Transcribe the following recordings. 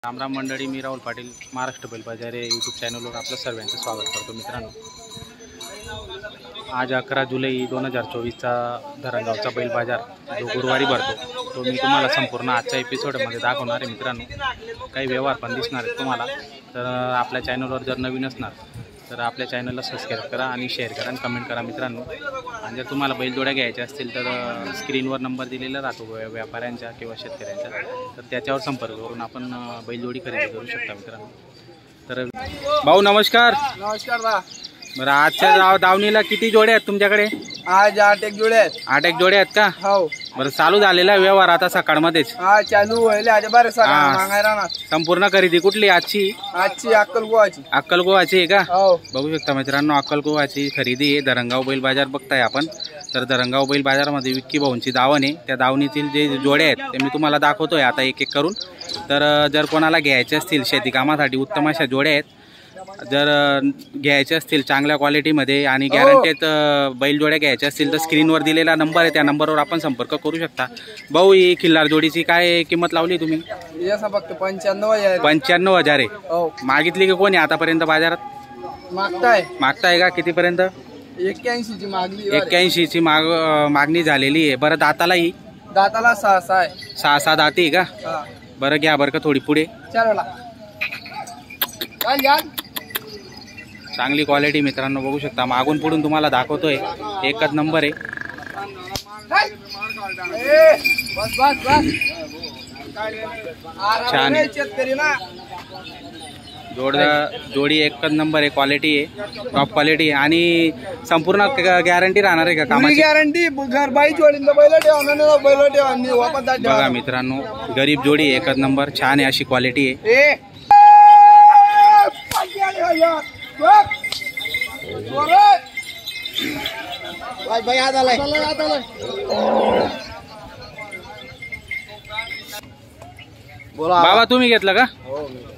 रामराम मंडळी, मी राहुल पाटील महाराष्ट्र बैल बाजार या यूट्यूब चॅनलवर आपलं सर्वांचं स्वागत करतो. मित्रांनो, आज 11 जुलै 2024चा धरणगावचा बैल बाजार जो गुरुवारी भरतो तो मी तुम्हाला संपूर्ण आजच्या एपिसोडमध्ये दाखवणार आहे. मित्रांनो, काही व्यवहार पण दिसणार आहेत तुम्हाला. तर आपल्या चॅनलवर जर नवीन असणार तर आपल्या चॅनलला सबस्क्राईब करा आणि शेअर करा आणि कमेंट करा मित्रांनो. आणि जर तुम्हाला बैलजोड्या घ्यायच्या असतील तर स्क्रीनवर नंबर दिलेला राहतो व्यापाऱ्यांच्या किंवा शेतकऱ्यांच्या, तर त्याच्यावर संपर्क करून आपण बैलजोडी खरेदी करू शकता मित्रांनो. तर भाऊ नमस्कार. नमस्कार. बरं, आजच्या दावणीला किती जोड्या आहेत तुमच्याकडे? आज 8 जोड्या आहेत. 8 जोड्या आहेत का? हो. बरं, चालू झालेला व्यवहार आता सकाळमध्येच? हा, चालू व्हायला आज बरं सांगायला ना. संपूर्ण खरेदी कुठली आजची? अक्कलकोवाची. अक्कलकोवाची आहे का? हो. बघू शकता मित्रांनो, अक्कलकोवाची खरेदी आहे. धरणगाव बैल बाजार बघताय आपण. तर धरणगाव बैल बाजारामध्ये विक्की भाऊंची दावण आहे. त्या दावणीतील जे जोड्या आहेत ते मी तुम्हाला दाखवतोय आता एक एक करून. तर जर कोणाला घ्यायचे असतील शेती कामासाठी उत्तम अशा जोड्या आहेत. जर घ्यायचे असतील चांगल्या क्वालिटीमध्ये आणि गॅरंटीत बैलजोड्या घ्यायच्या असतील तर स्क्रीनवर दिलेला नंबर आहे, त्या नंबरवर आपण संपर्क करू शकता. भाऊ, ही खिल्लार जोडीची काय किंमत लावली तुम्ही? फक्त 95,000. 95,000 आहे. हो. मागितली की कोणी आतापर्यंत बाजारात? मागताय का? कितीपर्यंत? 81 ची मागणी. 81 ची मागणी झालेली आहे. बरं, दाताला 6 आहे. 6 दाती आहे का? बरं, घ्या बरं का थोडी पुढे. चांगली क्वालिटी मित्रांनो, बघू शकता. मागून पुढून तुम्हाला दाखवतोय, एकच नंबर आहे. छान जोडी एकच नंबर आहे. क्वालिटी आहे, टॉप क्वालिटी आहे. आणि संपूर्ण गॅरंटी राहणार आहे का कामाची? गॅरंटी. बघा मित्रांनो, गरीब जोडी एकच नंबर, छान आहे, अशी क्वालिटी आहे. बाबा, तुम्ही घेतला का?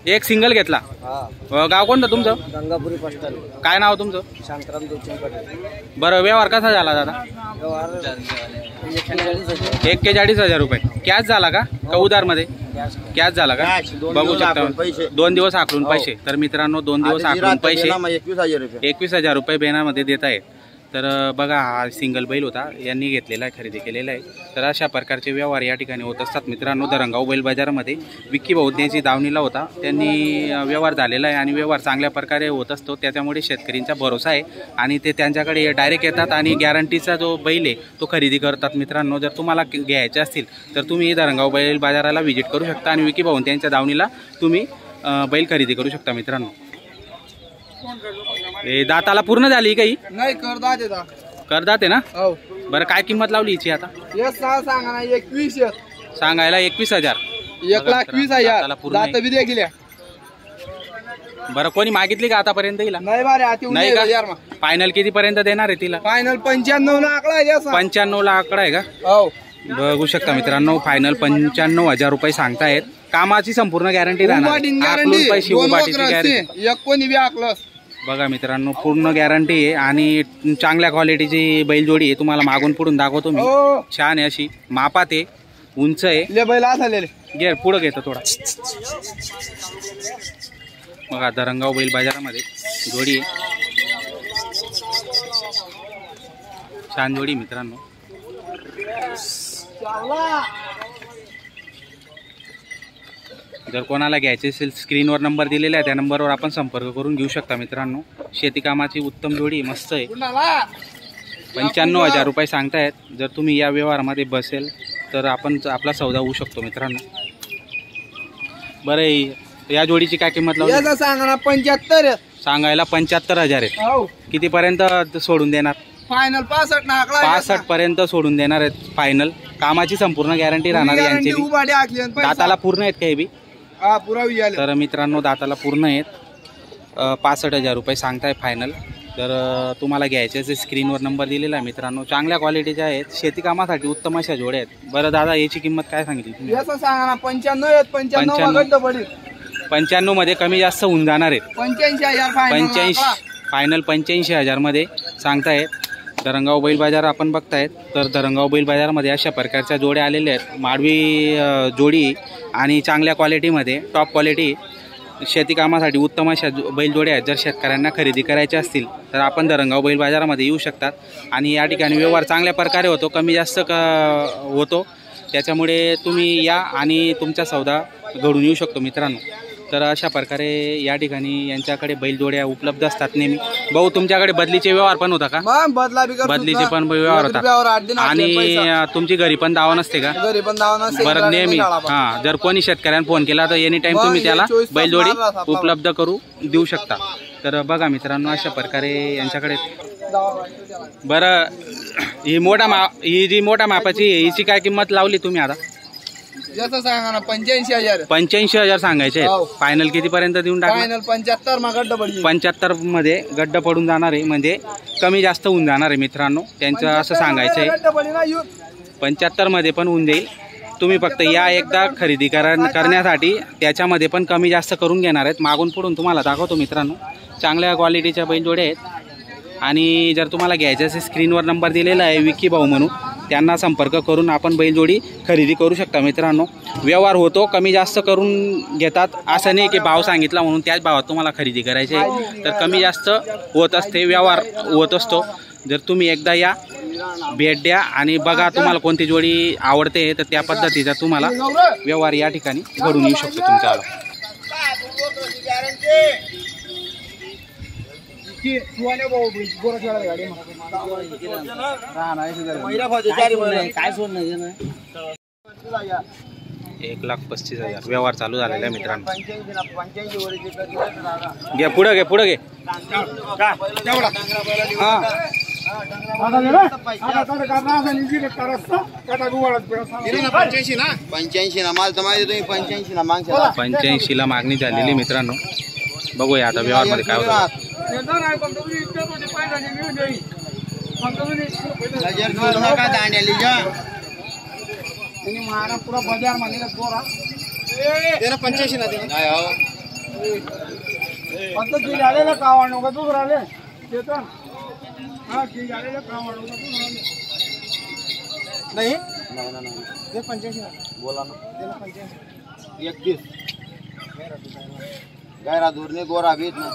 एक सिंगल घेतला. गाव कोणतं तुमचं? गंगापुरी पस्टल. काय नाव तुमचं? शांताराम देवचंद. बरं, व्यवहार कसा झाला दादा? 41,000 रुपये. कॅश झाला का उधार मध्ये? कॅश झाला का? बघू शकता. 2 दिवस आखलून पैसे. तर मित्रांनो, 2 दिवस आखलून पैसे 21,000 रुपये बेनामध्ये देत आहेत. तर बघा, हा सिंगल बैल होता, यांनी घेतलेला आहे, खरेदी केलेला आहे. तर अशा प्रकारचे व्यवहार या ठिकाणी होत असतात मित्रांनो. धरणगाव बैल बाजारामध्ये विक्की भाऊ त्यांची दावणीला होता, त्यांनी व्यवहार झालेला आहे आणि व्यवहार चांगल्या प्रकारे होत असतो. त्याच्यामुळे शेतकऱ्यांचा भरोसा आहे आणि ते त्यांच्याकडे डायरेक्ट येतात आणि गॅरंटीचा जो बैल आहे तो खरेदी करतात मित्रांनो. जर तुम्हाला घ्यायचे असतील तर तुम्ही धरणगाव बैल बाजाराला व्हिजिट करू शकता आणि विक्की भाऊ त्यांच्या दावणीला तुम्ही बैल खरेदी करू शकता मित्रांनो. दाताला पूर्ण झाली काही? नाही, करदात आहे ना? हो. बरं, काय किंमत लावली हिची आता? सांगा. 21 सांगायला 21,000. 1,20,000. बरं, कोणी मागितली का आतापर्यंत हिला? नाही का? फायनल किती पर्यंत देणार आहे तिला? फायनल 95 ला आकडा आहे. 95 ला आकडा आहे का? हो. बघू शकता मित्रांनो, फायनल 95,000 रुपये सांगतायत. कामाची संपूर्ण गॅरंटी राहणार. पैसे उभाटीची गॅरंटी. बघा मित्रांनो, पूर्ण गॅरंटी आहे आणि चांगल्या क्वालिटीची बैलजोडी आहे. तुम्हाला मागून पुढून दाखवतो मी. छान आहे, अशी मापात आहे, उंच आहे. गेर पुढं घेतो थोडा. बघा, धरणगाव बैल बाजारामध्ये जोडी आहे, छान जोडी मित्रांनो. जर कोणाला घ्यायचे असेल स्क्रीनवर नंबर दिलेला आहे, त्या नंबरवर आपण संपर्क करून घेऊ शकता मित्रांनो. शेती कामाची उत्तम जोडी, मस्त आहे. 95,000 रुपये सांगतायत. जर तुम्ही या व्यवहारामध्ये बसेल तर आपण आपला सौदा होऊ शकतो मित्रांनो. बरं, या जोडीची काय किंमत लावली? सांगा 75. सांगायला 75,000 आहे. कितीपर्यंत सोडून देणार? फायनल 65 पर्यंत सोडून देणार आहेत फायनल. कामाची संपूर्ण गॅरंटी राहणार आहे यांची. दाताला पूर्ण आहेत काही बी? तर मित्रांनो, दाताला पूर्ण आहेत. 65,000 रुपये सांगताय फायनल. तर तुम्हाला घ्यायचे असे स्क्रीनवर नंबर दिलेला आहे मित्रांनो. चांगल्या क्वालिटीच्या आहेत, शेती कामासाठी उत्तम अशा जोड्या आहेत. बरं दादा, याची किंमत काय सांगितली तुम्ही? 95 मध्ये कमी जास्त होऊन जाणार आहेत. 85,000 फायनल 85,000 मध्ये सांगतायत. धरणगाव बैल बाजार आपण बघतायत, तर धरणगाव बैल बाजारमध्ये अशा प्रकारच्या जोड्या आलेल्या आहेत. माडवी जोडी आणि चांगल्या क्वालिटीमध्ये, टॉप क्वालिटी, शेती कामासाठी उत्तम अशा बैलजोड्या आहेत. जर शेतकऱ्यांना खरेदी करायच्या असतील तर आपण धरणगाव बैल बाजारामध्ये येऊ शकतात. आणि या ठिकाणी व्यवहार चांगल्या प्रकारे होतो, कमी जास्त होतो. त्याच्यामुळे तुम्ही या आणि तुमचा सौदा घडून येऊ शकतो मित्रांनो. तर अशा प्रकारे या ठिकाणी यांच्याकडे बैलजोड्या उपलब्ध असतात नेहमी. भाऊ, तुमच्याकडे बदलीचे व्यवहार पण होता का? बदलीचे पण व्यवहार होतात आणि तुमची घरी पण दावा नसते का? बरं, नेहमी हां, जर कोणी शेतकऱ्यांना फोन केला तर एनी टाइम तुम्ही त्याला बैलजोडी उपलब्ध करू देऊ शकता. तर बघा मित्रांनो, अशा प्रकारे यांच्याकडे. बरं, ही जी मोठ्या मापाची हिची काय किंमत लावली तुम्ही आता? जसं सांगा ना 85,000. 85,000 सांगायचे. फायनल किती पर्यंत देऊन टाका? फायनल 75 मा गड्डा पडली. 75 मध्ये गड्डा पडून जाणार आहे, म्हणजे कमी जास्त होऊन जाणार आहे मित्रांनो. त्यांचं असं सांगायचं आहे 75 मध्ये पण होऊन जाईल. तुम्ही फक्त या एकदा खरेदी करण्यासाठी त्याच्यामध्ये पण कमी जास्त करून घेणार आहेत. मागून पुढून तुम्हाला दाखवतो मित्रांनो. चांगल्या क्वालिटीच्या बैलजोड्या आहेत. आणि जर तुम्हाला घ्यायचं असेल, स्क्रीनवर नंबर दिलेला आहे विकी भाऊ म्हणून, त्यांना संपर्क करून आपण बैलजोडी खरेदी करू शकता मित्रांनो. व्यवहार होतो, कमी जास्त करून घेतात. असं नाही की भाव सांगितला म्हणून त्याच भावात तुम्हाला खरेदी करायची आहे, तर कमी जास्त होत असते, व्यवहार होत असतो. जर तुम्ही एकदा या, भेट द्या आणि बघा तुम्हाला कोणती जोडी आवडते, तर त्या पद्धतीचा तुम्हाला व्यवहार या ठिकाणी घडून येऊ शकतो तुमच्याला. एक 1,35,000 व्यवहार चालू झालेला आहे मित्रांनो. घे पुढे, घे पुढे, घे. पंच्याऐंशी ला मागणी झालेली मित्रांनो. बघूया आता व्यवहार मध्ये काय होतं. नाही बोला ना. 31 गैरा दूर ने गोरा बीत ना.